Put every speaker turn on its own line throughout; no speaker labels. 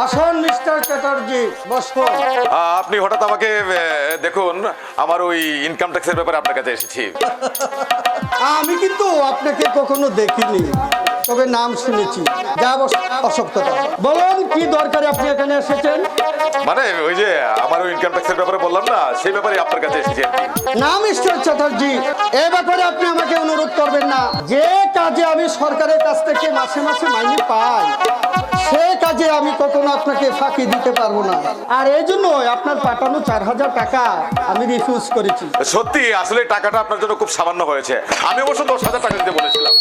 আসুন মিস্টার চ্যাটার্জি, বসুন।
আপনি হঠাৎ আমাকে দেখুন, আমার ওই ইনকাম ট্যাক্সের ব্যাপারে আপনার কাছে এসেছি।
আমি কিন্তু আপনাকে কখনো দেখিনি, তবে নাম শুনেছি। যা অসত্যতা। বলুন কি দরকারে আপনি এখানে এসেছেন?
মানে ওই যে আমার ওই ইনকাম ট্যাক্সের ব্যাপারে বললাম না, সেই ব্যাপারে আপনার কাছে এসেছি আর কি।
না মিস্টার চ্যাটার্জি, এ ব্যাপারে আপনি আমাকে অনুরোধ করবেন না। যে কাজে আমি সরকারের কাছ থেকে মাসে মাসে মাইনে পাই, সে কাজে আমি কখনো আপনাকে ফাঁকি দিতে পারবো না। আর এই জন্য আপনার পাঠানো 4000 টাকা আমি রিফিউজ করেছি।
সত্যি আসলে টাকাটা আপনার জন্য খুব সামান্য হয়েছে। আমি অবশ্য 10,000 টাকা দিতে বলেছিলাম।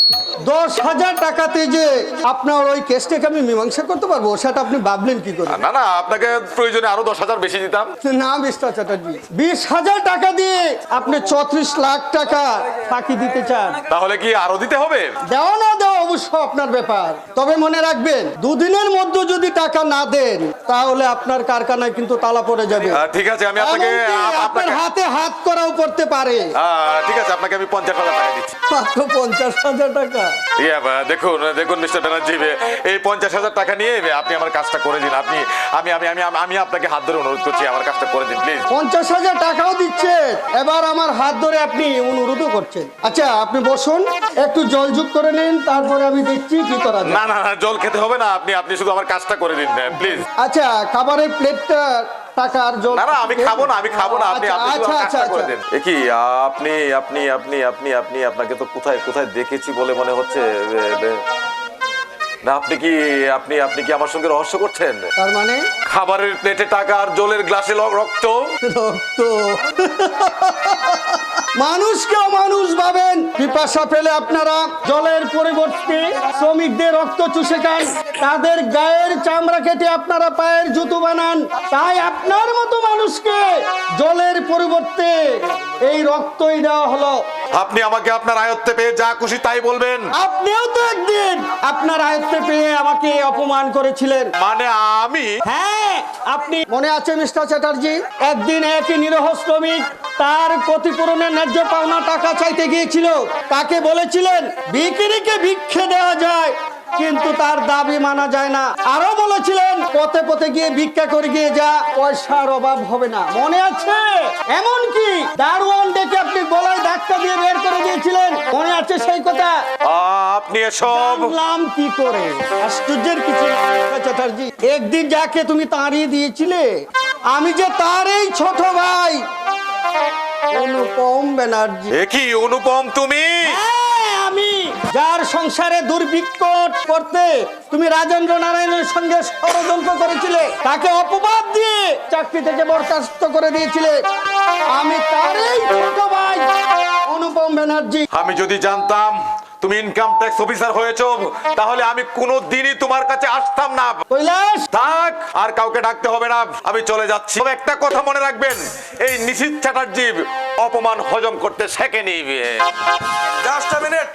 10,000 টাকাতে যে আপনার ওই কেসটাকে আমি মীমাংসা করতে পারবো, সেটা আপনি ভাবলেন কি করে?
না না, আপনাকে প্রয়োজনে আরো 10,000 বেশি দিতাম।
না মিস্টার চ্যাটার্জি, 20,000 টাকা দিয়ে আপনি 34 লাখ টাকা ফাঁকি দিতে চান।
তাহলে কি আরো দিতে হবে?
দেওয়া না দেওয়া অবশ্য আপনার ব্যাপার, তবে মনে রাখবেন 2 দিনের মধ্যে যদি টাকা না দেন তাহলে আপনার কারখানায় কিন্তু তালা পড়ে যাবে।
ঠিক আছে, আমি আপনাকে
আপনার হাতে হাত করাও পড়তে পারে।
ঠিক আছে, আপনাকে আমি 50,000 টাকা দিচ্ছি।
মাত্র 50,000 টাকা?
দেখুন দেখুন মিস্টার ব্যানার্জি, এই 50,000 টাকা নিয়ে আপনি আমার কাজটা করে দিন। আপনি আমি আমি আমি আমি আপনাকে হাত ধরে অনুরোধ করছি, আমার কাজটা করে দিন প্লিজ।
50,000 টাকাও দিচ্ছে, এবার আমার হাত ধরে আপনি অনুরোধও করছেন। আচ্ছা আপনি বসুন, একটু জল যোগ করে নিন, তারপরে আমি দেখছি কি করা যায়।
না না না, জল খেতে হবে না, আপনি শুধু আমার কাজটা করে দিন প্লিজ।
আচ্ছা খাবারের প্লেটটা টাকার জল।
না না, আমি খাবো না, আপনি শুধু আমার কাজটা করে
আচ্ছা।
দিন। কি আপনি আপনি আপনি আপনি আপনি আপনাকে তো কোথায় কোথায় দেখেছি বলে মনে হচ্ছে। না আপনি কি আপনি কি আমার সঙ্গে রহস্য করছেন?
তার মানে
খাবারের প্লেটে টাকা আর জলের গ্লাসে রক্ত।
রক্ত? মানুষকে মানুষ ভাবেন, পিপাসা পেলে আপনারা জলের পরিবর্তে শ্রমিকদের রক্ত চুষে খান, তাদের গায়ের চামড়া কেটে আপনারা পায়ের জুতো বানান। তাই আপনার মতো মানুষকে জলের পরিবর্তে এই রক্তই দেওয়া হলো।
আপনি আমাকে আপনার আয়ত্তে পেয়ে যা খুশি তাই বলবেন।
আপনিও তো একদিন আপনার আয়ত্তে পেয়ে আমাকে অপমান করেছিলেন।
মানে আমি?
হ্যাঁ আপনি, মনে আছে মিস্টার চ্যাটার্জি? একদিন একই নিরহ শ্রমিক তার ক্ষতিপূরণের ন্যায্য পাওনা টাকা চাইতে গিয়েছিল। তাকে বলেছিলেন ভিখিরিকে ভিক্ষে দেওয়া যায়, কিন্তু তার দাবি মানা যায় না। আরো বলেছিলেন পথে পথে গিয়ে ভিক্ষা করে গিয়ে যা, পয়সার অভাব হবে না। মনে আছে? এমনকি দারোয়ান ডেকে আপনি গলায় ধাক্কা দিয়ে বের করে দিয়েছিলেন। মনে আছে সেই কথা?
আপনি এসব
জানলাম কি করে? আশ্চর্যের কিছু না চ্যাটার্জি, একদিন যাকে তুমি তাড়িয়ে দিয়েছিলে, আমি যে তার এই ছোট ভাই অনুপম ব্যানার্জি।
কি অনুপম তুমি?
হ্যাঁ, আমি যার সংসারে দুর্ভিক্ষ করতে তুমি রাজেন্দ্র নারায়ণের সঙ্গে ষড়যন্ত্র করেছিলে, তাকে অপবাদ দিয়ে চাকরি থেকে বরখাস্ত করে দিয়েছিলে, আমি তার এই ছোট ভাই অনুপম ব্যানার্জি।
আমি যদি জানতাম তুমি ইনকাম ট্যাক্স অফিসার হয়েছো, তাহলে আমি কোনোদিনই তোমার কাছে আসতাম না।
কৈলাস,
থাক, আর কাউকে ডাকতে হবে না, আমি চলে যাচ্ছি। তবে একটা কথা মনে রাখবেন, এই নিশীথ চ্যাটার্জি অপমান হজম করতে শেখেনি।
Just a minute.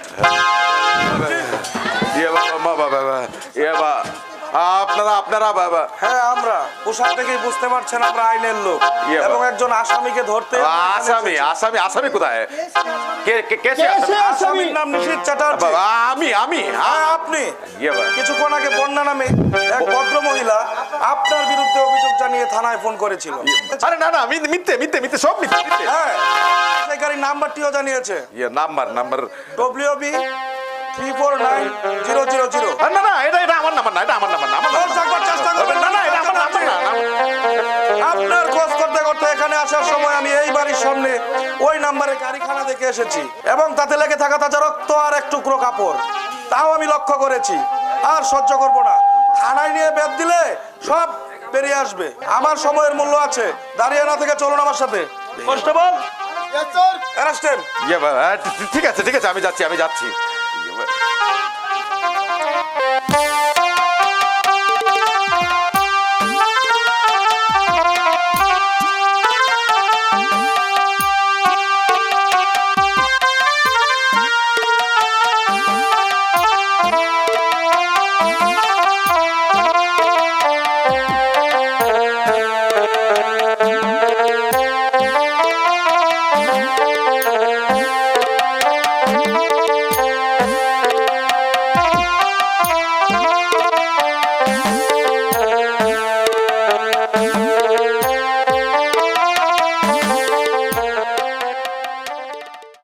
আপনারা বাবা।
হ্যাঁ আমরা পোশাক দেখেই বুঝতে পারছেন আমরা আইনের লোক এবং একজন আসামিকে ধরতে।
আসামি কোথায়?
আসামির নাম নিশীথ চ্যাটার্জি।
আমি
আপনি কিছুক্ষণ আগে বন্যা নামে এক ভদ্র মহিলা আপনার বিরুদ্ধে অভিযোগ জানিয়ে থানায় ফোন করেছিল।
আরে না না, মিথ্যে সব মিথ্যে।
হ্যাঁ, সেই গাড়ির নাম্বারটিও জানিয়েছে।
Number
WB 349000।
না না, এটা আমার নাম্বার না, এটা আমার নাম্বার না।
চেষ্টা করবেন
না না, এটা আমার নাম্বার না।
আপনার খোঁজ করতে করতে এখানে আসার সময় আমি এই বাড়ির সামনে ওই নাম্বারে গাড়িখানা দেখে এসেছি এবং তাতে লেগে থাকা তাজা রক্ত আর এক টুকরো কাপড়, তাও আমি লক্ষ্য করেছি। আর সহ্য করব না, থানায় নিয়ে বেদ দিলে সব বেরিয়ে আসবে। আমার সময়ের মূল্য আছে, দাঁড়িয়ে না থেকে চলুন আমার সাথে। Constable, arrest him.
ঠিক আছে, আমি যাচ্ছি।